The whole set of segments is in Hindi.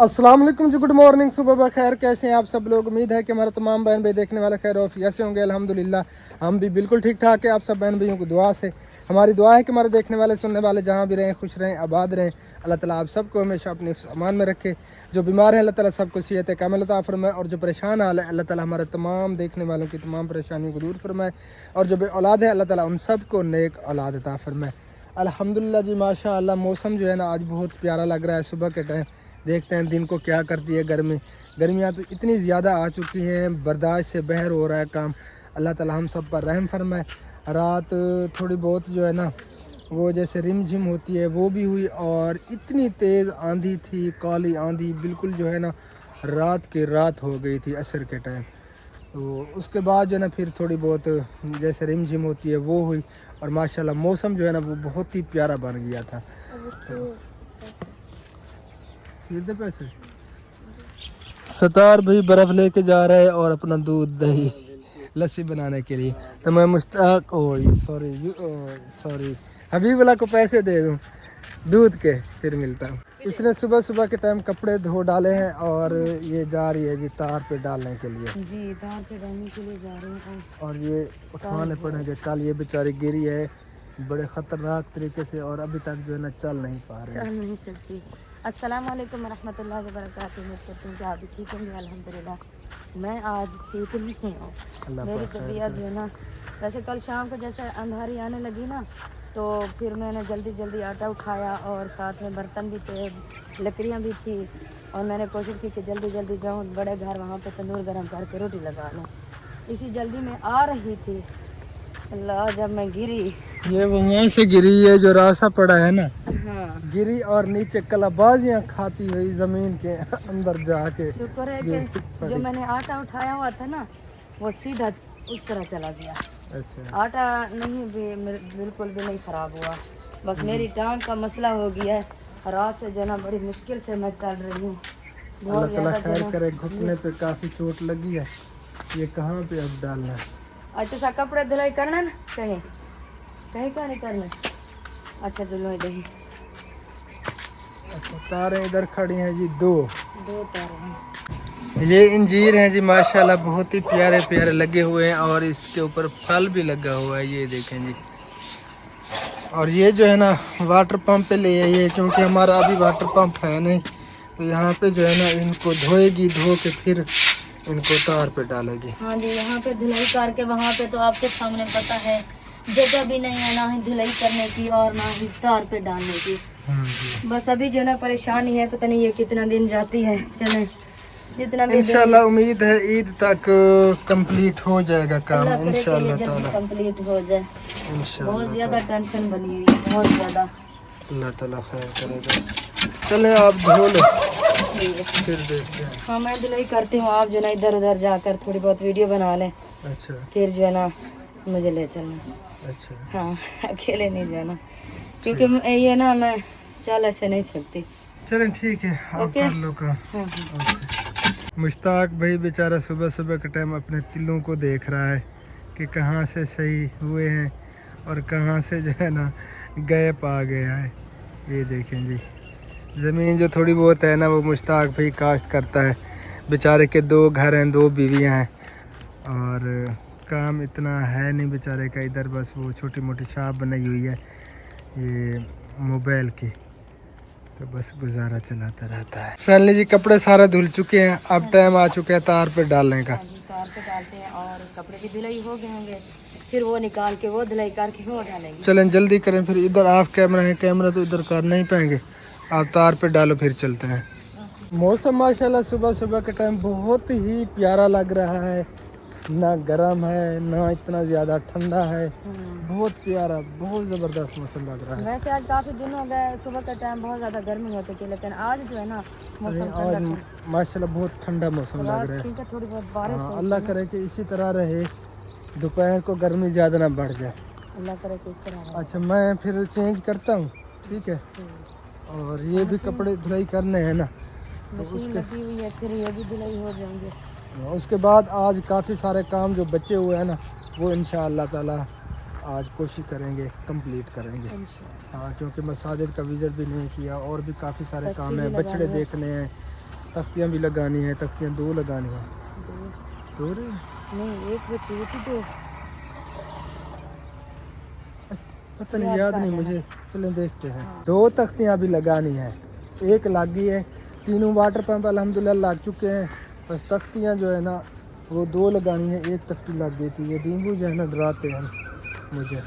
अस्सलाम वालेकुम जी, गुड मॉर्निंग, सुबह बखैर। कैसे हैं आप सब लोग? उम्मीद है कि हमारे तमाम बहन भाई देखने वाले खैर ऑफिया से होंगे। अल्हम्दुलिल्लाह हम भी बिल्कुल ठीक ठाक है। आप सब बहन भाइयों की दुआ से हमारी दुआ है कि हमारे देखने वाले सुनने वाले जहाँ भी रहें खुश रहें, आबाद रहें। अल्लाह ताला आप सबको हमेशा अपने अमान में रखे। जो बीमार हैं अल्लाह ताला सबको सेहत कामिल अता फरमाए, और जो परेशान हाल है अल्लाह ताला हमारे तमाम देखने वालों की तमाम परेशानियों को दूर फरमाए, और जो बे औलाद है अल्लाह ताला उन सबको नेक औलाद अता फरमाए। अल्हम्दुलिल्लाह जी, माशाअल्लाह। मौसम जो है ना आज बहुत प्यारा लग रहा है। सुबह के टाइम देखते हैं दिन को क्या करती है गर्मी। गर्मियाँ तो इतनी ज़्यादा आ चुकी हैं, बर्दाश्त से बहर हो रहा है काम। अल्लाह ताला हम सब पर रहम फरमाए। रात थोड़ी बहुत जो है ना वो जैसे रिमझिम होती है वो भी हुई, और इतनी तेज़ आंधी थी, काली आंधी बिल्कुल जो है ना रात की रात हो गई थी असर के टाइम। तो उसके बाद जो है ना फिर थोड़ी बहुत जैसे रिमझिम होती है वो हुई, और माशाल्लाह मौसम जो है ना वो बहुत ही प्यारा बन गया था। तो पैसे सतार भाई बर्फ़ लेके जा रहे हैं और अपना दूध दही लस्सी बनाने के लिए। तो मैं मुश्ताक सॉरी हबीबुल्लाह को पैसे दे दूं दूध के, फिर मिलता हूँ। इसने सुबह सुबह के टाइम कपड़े धो डाले हैं और ये जा रही है जी तार पे डालने के लिए। जी तार पे डालने के लिए जा रही हूँ। और ये उठाने पड़ेंगे। कल ये बेचारी गिरी है बड़े ख़तरनाक तरीके से, और अभी तक जो है ना चल नहीं पा रही है। चल नहीं सकती। अस्सलाम वालेकुम रहमतुल्लाहि व बरकातहू। उम्मीद करती हूँ कि आप भी ठीक होंगे। अल्हम्दुलिल्लाह मैं आज ठीक नहीं हूँ। मेरी तबीयत जो है ना, वैसे कल शाम को जैसे अंधारी आने लगी ना, तो फिर मैंने जल्दी जल्दी आटा उठाया और साथ में बर्तन भी थे, लकड़ियाँ भी थी, और मैंने कोशिश की कि जल्दी जल्दी जाऊँ बड़े घर, वहाँ पे तंदूर गर्म करके रोटी लगा लूँ। इसी जल्दी में आ रही थी, अल्लाह जब मैं गिरी। ये वहाँ से गिरी है जो रास्ता पड़ा है ना, हाँ गिरी और नीचे कलाबाजियाँ खाती हुई जमीन के अंदर जाके। शुक्र है कि जो मैंने आटा उठाया हुआ था ना वो सीधा उस तरह चला गया। अच्छा, आटा नहीं भी बिल्कुल भी नहीं खराब हुआ, बस मेरी टांग का मसला हो गया है। रात से जो ना बड़ी मुश्किल से मैं चल रही हूँ। बहुत अल्लाह ताला ज़्यादा खैर करे। घुटने पे काफ़ी चोट लगी है। ये कहाँ पे अब डालना है? अच्छा सा कपड़े धुलाई करना ना, कहीं कहीं का नहीं करना। अच्छा धुलाई दही अच्छा, तारें इधर खड़ी हैं जी दो तारे हैं। ये इंजीर हैं जी, माशाल्लाह बहुत ही प्यारे प्यारे लगे हुए हैं, और इसके ऊपर फल भी लगा हुआ है, ये देखें जी। और ये जो है ना वाटर पंप पे ले आइए, क्योंकि हमारा अभी वाटर पंप है नहीं। तो यहाँ पे जो है ना इनको धोएगी, धो के फिर इनको तार पे डालेगी। हाँ जी, यहाँ पे धुलाई करके वहाँ पे तो आपके सामने पता है जगह भी नहीं है, ना ही धुलाई करने की और ना ही तार पे डालने की। बस अभी जो ना परेशानी है, पता नहीं ये कितना दिन जाती है। चले जितना भी इंशाल्लाह उम्मीद है ईद तक कंप्लीट हो जाएगा काम इंशाल्लाह ताला। कंप्लीट हो जाए। इंशाल्लाह बहुत ज्यादा टेंशन बनी हुई है, बहुत ज्यादा। अल्लाह ताला खैर करेगा। चले आप धो लो फिर देखते हैं। हाँ मैं धुलाई करती हूँ, आप जो ना इधर उधर जाकर थोड़ी बहुत वीडियो बना लें, अच्छा फिर जो है ना मुझे ले चलना। अच्छा, हाँ अकेले नहीं जाना, क्योंकि ये ना मैं चल ऐसे नहीं सकती। चलें ठीक है, आप कर लो काम। हाँ हाँ। मुश्ताक भाई बेचारा सुबह सुबह के टाइम अपने तिलों को देख रहा है कि कहाँ से सही हुए हैं और कहाँ से जो है ना गैप आ गया है। ये देखें जी, ज़मीन जो थोड़ी बहुत है ना वो मुश्ताक भाई काश्त करता है। बेचारे के दो घर हैं, दो बीवियां हैं, और काम इतना है नहीं बेचारे का इधर। बस वो छोटी मोटी शॉप बनाई हुई है ये मोबाइल की, तो बस गुजारा चलाता रहता है। फैमिली जी कपड़े सारे धुल चुके हैं, अब टाइम आ चुका है तार पे डालने का। तार पे डालते हैं और कपड़े की धुलाई हो गए होंगे, फिर वो निकाल के वो धुलाई करके वो डालेंगे। चलें जल्दी करें, फिर इधर ऑफ कैमरा है, कैमरा तो इधर कर नहीं पाएंगे। आप तार पे डालो फिर चलते हैं। मौसम माशाल्लाह सुबह सुबह के टाइम बहुत ही प्यारा लग रहा है, ना गर्म है ना इतना ज़्यादा ठंडा है। बहुत प्यारा, बहुत ज़बरदस्त मौसम लग रहा है। वैसे आज काफ़ी दिन हो गए, सुबह का टाइम बहुत ज़्यादा गर्मी होती थी, लेकिन आज जो है ना मौसम और माशाल्लाह बहुत ठंडा मौसम लग रहा है। थोड़ी बहुत बारिश हाँ, अल्लाह करे कि इसी तरह रहे, दोपहर को गर्मी ज़्यादा ना बढ़ जाए। अल्लाह करे कि इस तरह। अच्छा मैं फिर चेंज करता हूँ, ठीक है। और ये भी कपड़े धुलाई करने हैं ना, तो मशीन लगी हुई है, फिर ये भी धुलाई हो जाएंगे। उसके बाद आज काफ़ी सारे काम जो बचे हुए हैं ना वो इंशाअल्लाह ताला आज कोशिश करेंगे कंप्लीट करेंगे। हाँ, क्योंकि मसाजिद का विज़िट भी नहीं किया, और भी काफ़ी सारे काम हैं, बछड़े देखने हैं, तख्तियाँ भी लगानी है, तख्तियाँ 2 लगानी है। 2 रही नहीं, एक बची हुई थी, 2 पता नहीं, याद नहीं मुझे, चलें देखते हैं। 2 तख्तियाँ भी लगानी है, 1 लग गई है। तीनों वाटर पंप अल्हम्दुलिल्लाह लग चुके हैं, बस तख्तियाँ जो है ना वो 2 लगानी है। 1 तख्ती लग गई थी। ये डींगू जो है ना डराते हैं मुझे।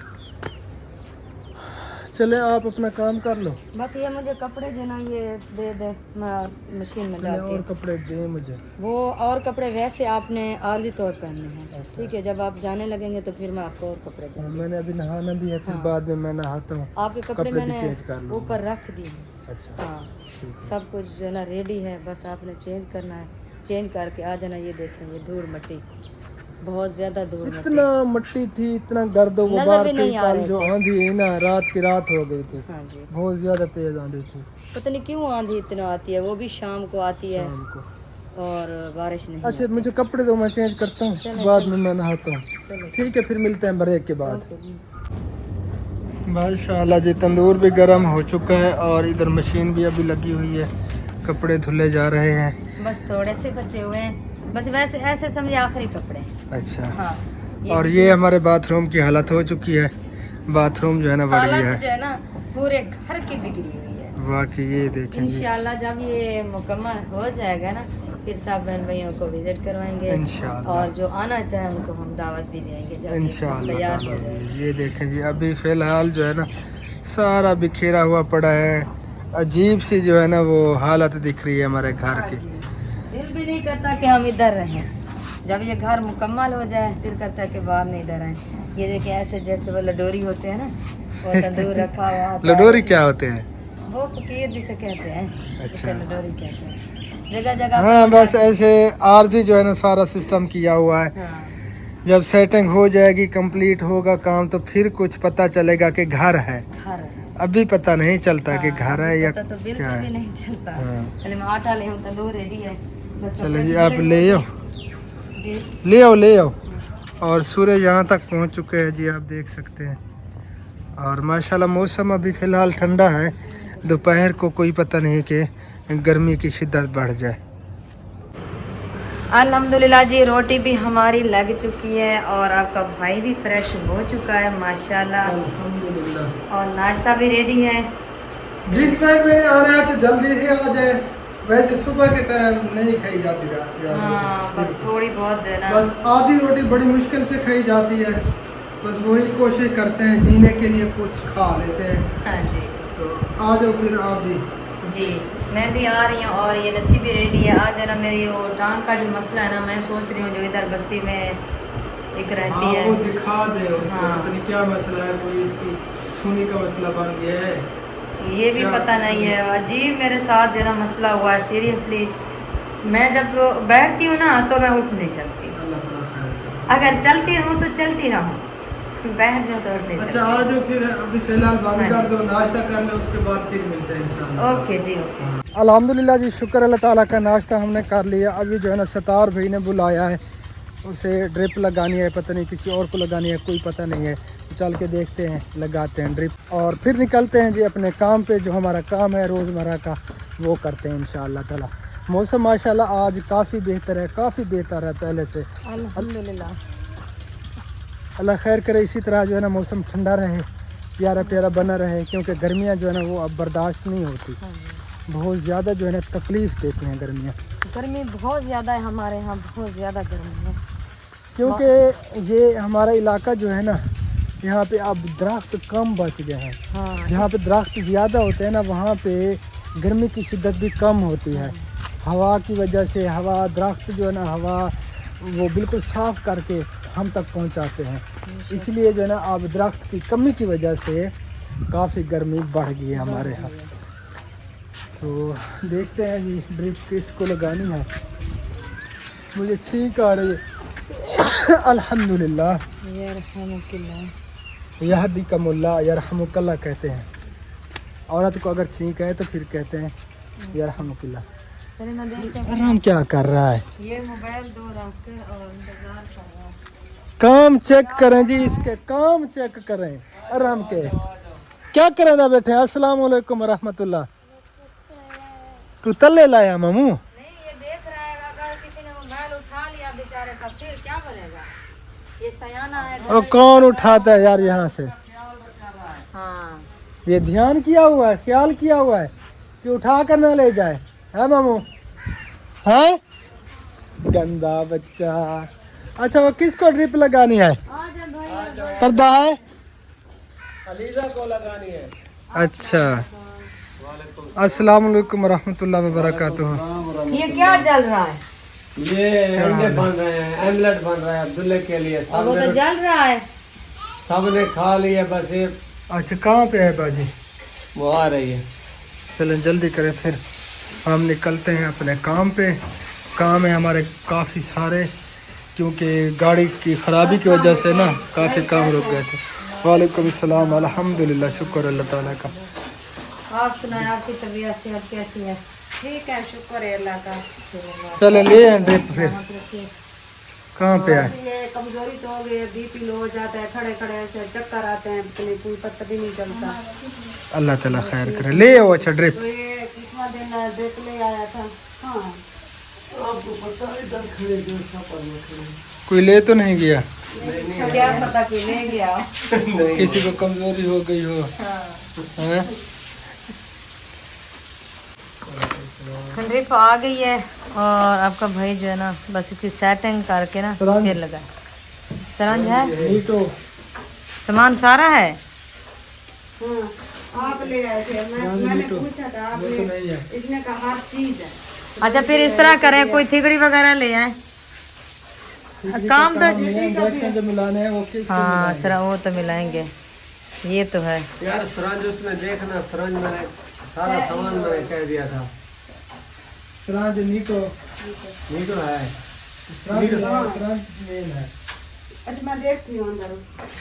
चले आप अपना काम कर लो। बस ये मुझे कपड़े जो ना ये दे दे, मैं मशीन में डाल और कपड़े दे मुझे। वो और कपड़े वैसे आपने आर्जी तौर पहनने हैं, ठीक है? जब आप जाने लगेंगे तो फिर मैं आपको और कपड़े दूँगी। मैंने अभी नहाना भी है, फिर बाद में मैं नहाता हूँ। आपके कपड़े मैंने चेंज कर लूँ। ऊपर रख दिए हैं। अच्छा, हाँ, सब कुछ जो है ना रेडी है, बस आपने चेंज करना है। चेंज करके आ जाना। ये देखें, ये धूल मट्टी, बहुत ज़्यादा धूल मट्टी, इतना मट्टी थी, इतना गर्द नजर गुबार भी थी। नहीं आ कल रहे जो थे। आंधी है ना, रात की रात हो गई थी, हाँ जी, बहुत ज्यादा तेज आंधी थी। पता नहीं क्यों आंधी इतना आती है, वो भी शाम को आती है शाम को। और बारिश नहीं अच्छा, मुझे कपड़े दो, मैं चेंज करता हूँ, बाद में मैं नहाता हूँ। चलो। ठीक है, फिर मिलते हैं ब्रेक के बाद। ओके जी। माशाल्लाह जी, तंदूर भी गर्म हो चुका है और इधर मशीन भी अभी लगी हुई है, कपड़े धुले जा रहे हैं। बस थोड़े से बचे हुए हैं, बस वैसे ऐसे समझे आखिरी कपड़े। अच्छा, हाँ, और ये हमारे बाथरूम की हालत हो चुकी है। बाथरूम जो है ना बढ़ गया हालत जो है है ना पूरे घर की बिगड़ी हुई है। वाकई। ये देखें जी, इंशाल्लाह जब ये मुकम्मल हो जाएगा ना, फिर सब बहन भाइयों को विजिट करवाएंगे इंशाल्लाह। और जो आना चाहे उनको हम दावत भी देंगे जब ये इंशाल्लाह तैयार हो ताला जाए। जी। ये देखें जी, अभी फ़िलहाल जो है ना सारा बिखेरा हुआ पड़ा है। अजीब सी जो है ना वो हालत दिख रही है हमारे घर हाँ की। जी, दिल भी नहीं करता कि हम इधर रहें। जब ये घर मुकम्मल हो जाए फिर करता है कि बाद में इधर आए। ये देखिए, ऐसे जैसे वो लडोरी होते हैं ना, वो तंदूर रखा हुआ होता है। लडोरी क्या होते हैं? वो फकीर जिसे कहते हैं, अच्छा। जिसे लडोरी कहते हैं। जगह जगह हाँ, बस ऐसे आरजी जो है ना सारा सिस्टम किया हुआ है। हाँ, जब सेटिंग हो जाएगी, कंप्लीट होगा काम, तो फिर कुछ पता चलेगा कि घर है। घर है। अभी पता नहीं चलता कि घर है या पता तो क्या बिल्कुल भी है। नहीं चलता। हाँ। चलिए मैं आटा ले आऊं, तंदूर रेडी है। बस चलो कपड़े जी, धुले आप हुए ले आओ, जी। ले आओ। और सूरज यहाँ तक पहुँच चुके हैं जी, आप देख सकते हैं। और माशाल्लाह मौसम अभी फ़िलहाल ठंडा है। दोपहर को कोई पता नहीं कि गर्मी की शिद्दत बढ़ जाए। अल्हम्दुलिल्लाह जी, रोटी भी हमारी लग चुकी है और आपका भाई भी फ्रेश हो चुका है माशाल्लाह, अल्हम्दुलिल्लाह। और नाश्ता भी रेडी है। जिस टाइम में आना है तो जल्दी से आ जाए, वैसे सुबह के टाइम नहीं खाई जाती यार। हाँ, बस थोड़ी बहुत जो है ना, बस आधी रोटी बड़ी मुश्किल से खाई जाती है। बस वही कोशिश करते हैं, जीने के लिए कुछ खा लेते हैं। हाँ जी तो आ जाओ फिर आप भी। जी, मैं भी आ रही हूँ और ये लस्सी भी रेडी है। आज है ना मेरी वो टांग का जो मसला है ना, मैं सोच रही हूँ जो इधर बस्ती में एक रहती हाँ, है, वो दिखा दे उसको। हाँ। पता नहीं क्या मसला है, कोई इसकी छूनी का मसला बन गया है। ये भी क्या? पता नहीं है। अजीब मेरे साथ जो है ना मसला हुआ है सीरियसली। मैं जब बैठती हूँ ना तो मैं उठ नहीं सकती, अल्लाह ताला खैर करे। अगर चलती रहूँ तो चलती रहूँ, बैठ जाओ तो उठ नहीं अच्छा, सकती। आ जाओ फिर, अभी फिलहाल बंद हाँ कर जी। दो, नाश्ता कर ले, उसके बाद फिर मिलते हैं इंशाल्लाह। ओके जी, ओके। अल्हम्दुलिल्लाह जी, शुक्र अल्लाह ताला का, नाश्ता हमने कर लिया। अभी जो है ना सतार भाई ने बुलाया है, उसे ड्रिप लगानी है, पता नहीं किसी और को लगानी है, कोई पता नहीं है। तो चल के देखते हैं, लगाते हैं ड्रिप और फिर निकलते हैं जी अपने काम पे। जो हमारा काम है रोज़मर्रा का वो करते हैं इंशाअल्लाह ताला। मौसम माशाल्लाह आज काफ़ी बेहतर है, काफ़ी बेहतर है पहले से। अल्हम्दुलिल्लाह। अल्लाह खैर करे, इसी तरह जो है ना मौसम ठंडा रहे, प्यारा प्यारा बना रहे, क्योंकि गर्मियाँ जो है ना वो अब बर्दाश्त नहीं होती। हाँ जी। बहुत ज़्यादा जो है ना तकलीफ़ देती हैं गर्मियाँ, गर्मी बहुत ज़्यादा है हमारे यहाँ, बहुत ज़्यादा गर्मी है। क्योंकि ये हमारा इलाका जो है ना, यहाँ पे अब दरख्त कम बच गए हैं। हाँ, जहाँ पे दरख्त ज़्यादा होते हैं ना, वहाँ पे गर्मी की शिद्दत भी कम होती है। हवा की वजह से, हवा दरख्त जो है ना हवा वो बिल्कुल साफ़ करके हम तक पहुँचाते हैं। इसलिए जो है ना अब दरख्त की कमी की वजह से काफ़ी गर्मी बढ़ गई है हमारे यहाँ। तो देखते हैं जी ड्रिप किसको लगानी है। मुझे छींक आ रही है। अल्हम्दुलिल्लाह, यहदिकमुल्लाह यरहमुकल्लाह कहते हैं। औरत को अगर छींक है तो फिर कहते हैं यरहमुकल्लाह। चलिए मैं देखते हैं। आराम क्या कर रहा है? ये मोबाइल दो रख कर और इंतजार कर रहा है। काम चेक करें जी, इसके काम चेक करें आराम के। क्या करें था बैठे? अस्सलाम वालेकुम रहमतुल्लाह। तू तल्ले लाया मामू? नहीं, बनेगा। ये सयाना है। और कौन उठाता है यार यहाँ से? हाँ ये ध्यान किया हुआ है, ख्याल किया हुआ है कि उठा कर ना ले जाए, है मामू? है गंदा बच्चा। अच्छा वो किसको ड्रिप लगानी है? आजा भाई। पर्दा है। अलीजा को लगानी है। अच्छा अस्सलाम वालेकुम रहमतुल्लाहि व बरकातुहू। ये क्या जल रहा है? ये अंडे बन रहे हैं, एमलेट बन रहा है अब्दुल्ले के लिए। और वो तो जल रहा है। सबने खा लिया बस ये अच्छा कहाँ पे है बाजी? वो आ रही है। चलें जल्दी करें फिर हम निकलते हैं अपने काम पे। काम है हमारे काफ़ी सारे, क्योंकि गाड़ी की ख़राबी की वजह से ना काफ़ी काम रुक गए थे। वालेकुम अस्सलाम। अल्हम्दुलिल्लाह, शुक्र अल्लाह ताला का। आप सुनाए, आपकी तबीयत सेहत कैसी है? ठीक है, शुक्र है अल्लाह का। चले ले हैं ड्रिप फिर। रखिए। कहाँ पे है? ये कमजोरी तो हो गई है, बीपी लो हो जाता है, खड़े खड़े ऐसे चक्कर आते हैं, कोई पता भी नहीं चलता। अल्लाह ताला खैर करे। ले आओ अच्छा ड्रिप। तो ये कितना दिन देख ले आया था। हाँ आपको पता है इधर खड़े जो सफर में खड़े। कोई ले तो नहीं गया? क्या पता कि ले गया। किसी को कमजोरी हो गई हो। हैं? ड्रिप आ गई है और आपका भाई जो है ना बस इसकी सेटिंग करके ना सरंज। फिर लगा। सरंज है, नीटो सामान सारा है। आप ले आए थे, मैंने नीटो पूछा था, आप वो तो नहीं है। इसने कहा हर चीज है। अच्छा फिर इस तरह करें, कोई थिगड़ी वगैरह ले आए। काम तो इंजेक्शन जो मिलाने हैं वो किस हाँ सर वो तो मिलाएंगे, ये तो है। यार सरंज उसमें देखना, सरंज मैंने सारा सामान मैंने कह दिया था। सरंज नीटो नहीं तो है। सरंज मेन है। अच्छा मैं देखती हूँ अंदर।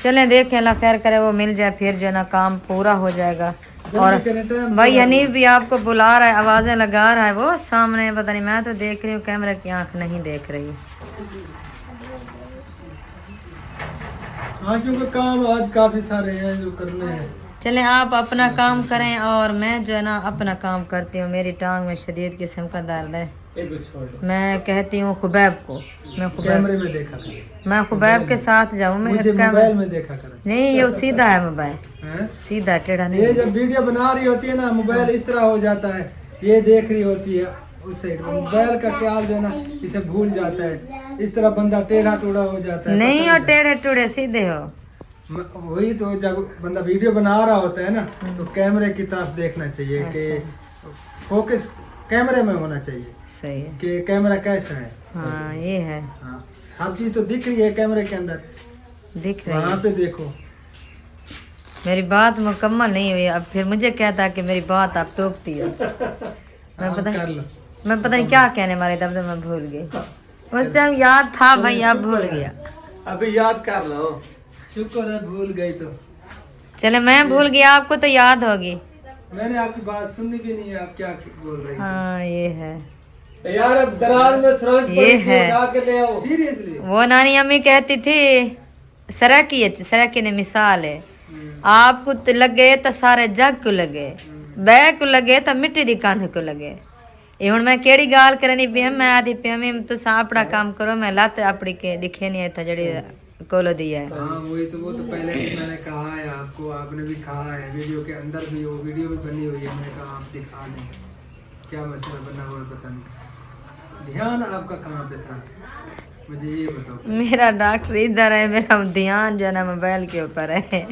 चलें देखें, अल्लाह खैर करे वो मिल जाए, फिर जो है ना काम पूरा हो जाएगा। और करें टाइम भाई हनीफ भी आपको बुला रहा है, आवाज़ें लगा रहा है वो सामने, पता नहीं, मैं तो देख रही हूँ, कैमरे की आंख नहीं देख रही। हाँ क्योंकि काम आज काफी सारे हैं जो करने हैं। चलें आप अपना काम करें और मैं जो है ना अपना काम करती हूँ। मेरी टांग में शदीद किस्म का दर्द है। एक को छोड़ दो। मैं कहती हूूँ खुबैब को, कैमरे में देखा कर, मैं खुबैब के साथ जाऊँ। मैं मुझे कैमरे मोबाइल में देखा कर। नहीं, ये सीधा है मोबाइल, हैं? सीधा टेढ़ा नहीं। ये जब वीडियो बना रही होती है ना, मोबाइल इस तरह हो जाता है, ये देख रही होती है उस साइड में, मोबाइल का ख्याल जो है ना इसे भूल जाता है, इस तरह बंदा टेढ़ा टूढ़ा हो जाता है। नहीं हो टेढ़े टूढ़े, सीधे हो। वही तो, जब बंदा वीडियो बना रहा होता है ना तो कैमरे की तरफ देखना चाहिए कि फोकस कैमरे में होना चाहिए सही है। कि कैमरा कैसा है। हाँ ये है, हाँ सब चीज तो दिख रही है कैमरे के अंदर, दिख रही वहाँ है। पे देखो। मेरी बात मुकम्मल नहीं हुई, अब फिर मुझे कहता कि मेरी बात आप टोकती हो। हाँ, पता कर लो। मैं पता नहीं क्या कहने वाली तब तो मैं भूल गई। उस टाइम याद था भाई, अब भूल गया। अभी याद कर लो। शुक्र है भूल गई तो। चले मैं भूल गया, आपको तो याद होगी। मैंने आपकी बात सुननी भी नहीं है, आप क्या बोल रही हैं? हाँ ये है, यार अब दराज में सरंज ये पड़ी थी, है। उठा के ले आओ। सीरियसली वो नानी अम्मी कहती थी, सराकी ने मिसाल है, आपको तो लगे तो सारे जग को लगे, बैग को लगे तो मिट्टी दी कंध को लगे। ये हुण मैं केड़ी गाल करनी पे, मैं आधी पे मैं तुस अपना काम करो, मैं लत अपनी के दिखे नहीं था जड़ी कोलो दिया है। हाँ वही तो, वो तो पहले भी मैंने कहा है आपको, आपने भी कहा है, वीडियो के अंदर भी वो वीडियो भी बनी हुई है, मैंने कहा आप दिखा दें क्या मसला बना हुआ है, पता नहीं। ध्यान आपका कहाँ पे था मुझे ये बताओ। मेरा डॉक्टर इधर है, मेरा ध्यान जो है ना मोबाइल के ऊपर है।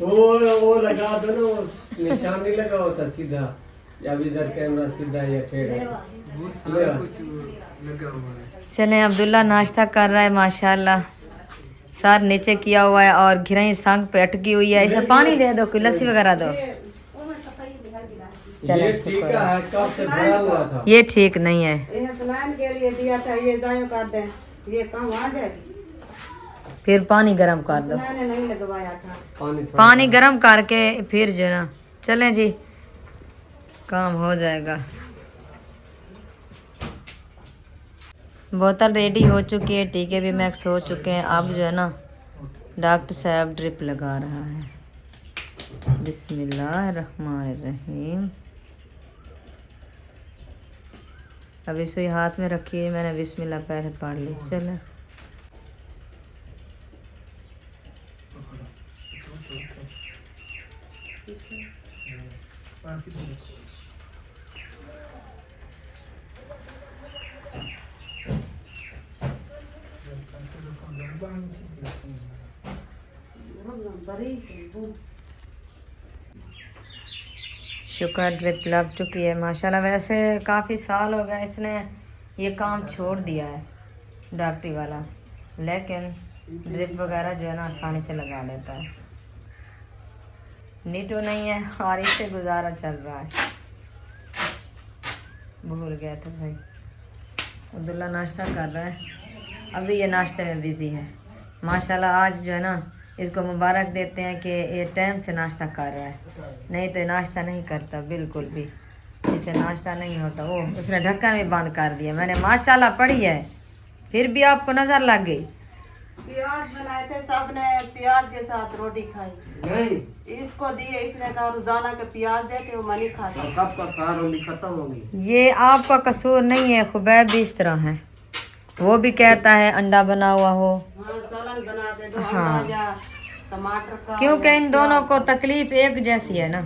वो लगा दो ना, वो निशान नहीं लगा होता सीधा, जब इधर कैमरा सीधा या टेढ़ा। वो सारा कुछ लगा हुआ है। चले अब्दुल्ला नाश्ता कर रहा है माशाल्लाह, सार नीचे किया हुआ है और घिराई संग पे अटकी हुई है। इसे पानी दे दो, कोई लस्सी वगैरह दो। ये ठीक है, कब से भरा हुआ था। ये ठीक नहीं है। ये स्नान के लिए दिया था, ये जायो कर दे, ये काम आ जाएगी। फिर पानी गरम कर दो, मैंने नहीं लगवाया था। पानी थोड़ा पानी गरम करके फिर जो है ना, चलें जी काम हो जाएगा। बोतल रेडी हो चुकी है, टीके भी मैक्स हो चुके हैं। अब जो है ना डॉक्टर साहब ड्रिप लगा रहा है। बिस्मिल्लाहिर्रहमानिर्रहीम। अब इसे हाथ में रखिए, मैंने बिस्मिल्लाह पहले पढ़ ली। चले शुक्र ड्रिप लग चुकी है माशाल्लाह। वैसे काफ़ी साल हो गए इसने ये काम छोड़ दिया है डॉक्टरी वाला, लेकिन ड्रिप वगैरह जो है ना आसानी से लगा लेता है। नीटू नहीं है और इससे गुजारा चल रहा है। भूल गया था भाई। अब्दुल्ला नाश्ता कर रहा है, अभी ये नाश्ते में बिज़ी है माशाल्लाह। आज जो है ना इसको मुबारक देते हैं कि ये टाइम से नाश्ता कर रहा है, नहीं तो ये नाश्ता नहीं करता बिल्कुल भी। इसे नाश्ता नहीं होता। वो उसने ढक्कन भी बंद कर दिया। मैंने माशाल्लाह पढ़ी है, फिर भी आपको नज़र लग गई। प्याज बनाए थे, सबने प्याज के साथ रोटी खाई। नहीं इसको दिए, इसने कहा रोजाना के प्याज दे के वो मनी खाता। कब का खा रोटी खत्म होगी। ये आपका कसूर नहीं है, खुबैब भी इस तरह है। वो भी कहता है अंडा बना हुआ हो। हाँ, सालन बना के दो, हाँ। अंडा या टमाटर का। क्योंकि इन दोनों को तकलीफ एक जैसी है ना।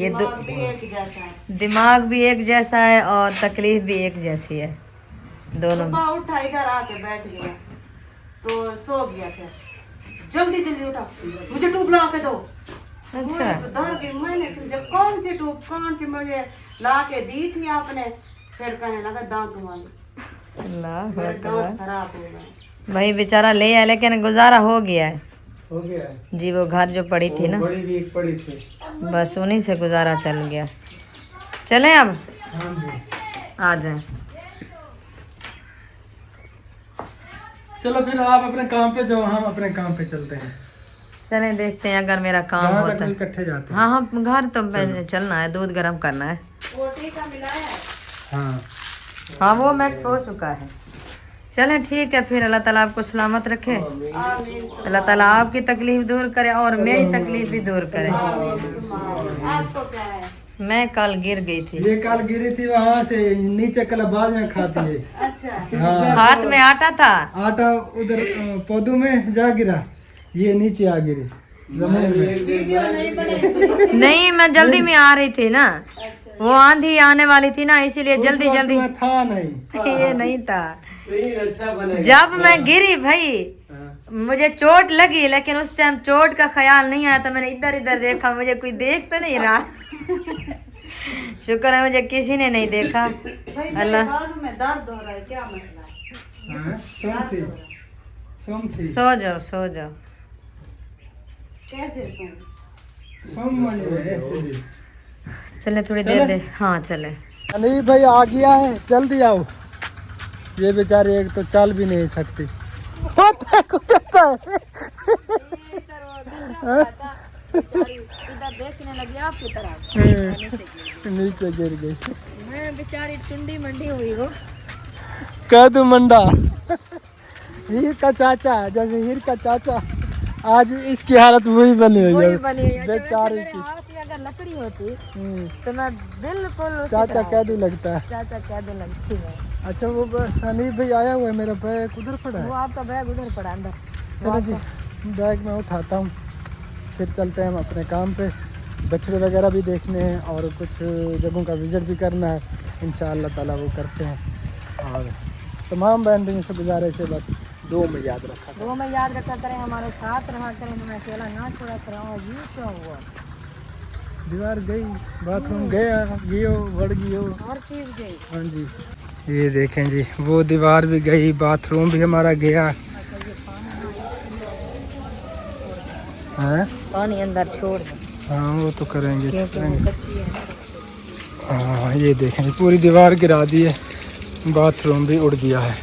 ये दिमाग भी एक जैसा है। दिमाग भी एक जैसा है और तकलीफ भी एक जैसी है दोनों। सुबह उठा, इधर आके बैठ गया तो सो गया। फिर जल्दी जल्दी उठा, मुझे टूब ला के दो। अच्छा, डर गई। मैंने सोचा कौन सी टूब, कौन सी मुझे ला के दी थी आपने। फिर कहने लगा दांत वाली। अल्लाह मेरे अकबर। दांत खराब हो गए। भाई बेचारा ले आया, लेकिन गुजारा हो गया है हो गया है। जी। वो घर जो पड़ी थी ना, बड़ी भी एक पड़ी थी। बस उन्हीं से गुजारा चल गया। चलें अब, हाँ जी। आ जाए। चलो फिर आप अपने काम पे जाओ, हम अपने काम पे चलते हैं। चलें देखते हैं अगर मेरा काम जहाँ तक होता है। इकट्ठे जाते हैं। हाँ हाँ, घर तो चलना है, दूध गर्म करना है। रोटी का मिलाया है। हाँ हाँ वो मैक्स हो चुका है। चलें ठीक है फिर। अल्लाह ताला आपको सलामत रखे, आमीन। अल्लाह ताला आपकी तकलीफ दूर करे और मेरी तकलीफ भी दूर करे। आपको क्या है? मैं कल गिर गई थी, ये कल गिरी थी वहाँ से नीचे, कलाबाज में खाती है। अच्छा, हाँ, हाथ में आटा था। आटा उधर पौधों में जा गिरा, ये नीचे आ गिरी जमीन में। वीडियो नहीं बनाई। नहीं, मैं जल्दी में आ रही थी ना, वो आंधी आने वाली थी ना, इसीलिए उस जल्दी वक्त जल्दी। में था नहीं। ये नहीं था। सही अच्छा बना। जब मैं गिरी भाई मुझे चोट लगी, लेकिन उस टाइम चोट का ख्याल नहीं आया था। मैंने इधर इधर देखा, मुझे कोई देख तो नहीं रहा। शुक्र है मुझे किसी ने नहीं देखा। भाई अल्लाह। मेरे बाजू में दर्द हो रहा है, क्या मसला है? हाँ, सोम थी, सोम थी, सो जाओ सो जाओ। कैसे सुन? सोम वाली में है सीधी। चले थोड़ी देर दे। हाँ चले। नहीं भाई आ गया है, जल्दी आओ। ये बेचारी एक तो चल भी नहीं सकती। होता है, कुछ होता है। इधर देखने लगी आपकी तरफ, नीचे गिर गई। मैं बेचारी टुंडी मंडी हुई हो। कह दू मंडा। हीर का चाचा, जैसे हीर का चाचा, आज इसकी हालत वही बनी हुई वही है बनी हुई है। जब बेचारी मेरे की। हाथ में अगर लकड़ी होती तो मैं बिल्कुल उसी चाचा तरह- कह दू लगता है। चाचा कह दो लगती है। अच्छा वो हनीफ भाई आया हुआ है, मेरा बैग उधर पड़ा वो है। आपका बैग उधर पड़ा अंदर। चलो जी, बैग मैं उठाता हूँ, फिर चलते हैं हम अपने काम पे। बछड़े वगैरह भी देखने हैं और कुछ जगहों का विजिट भी करना है। इंशाअल्लाह ताला वो करते हैं। और तमाम बहन भाइयों से गुजारिश है, बस दो में याद रखा वो मैं याद रखा करें, हमारे साथ रहा करें, हमें अकेला ना छोड़ा करें। और ये क्या हुआ? दीवार गई, बाथरूम गया, गियो बढ़ गियो, हर चीज़ गई। हाँ जी। ये देखें जी, वो दीवार भी गई, बाथरूम भी हमारा गया है। पानी अंदर छोड़ दो हाँ वो तो करेंगे, क्योंकि वो करेंगे। कच्ची है ना। हाँ ये देखें जी, पूरी दीवार गिरा दी है, बाथरूम भी उड़ गया है।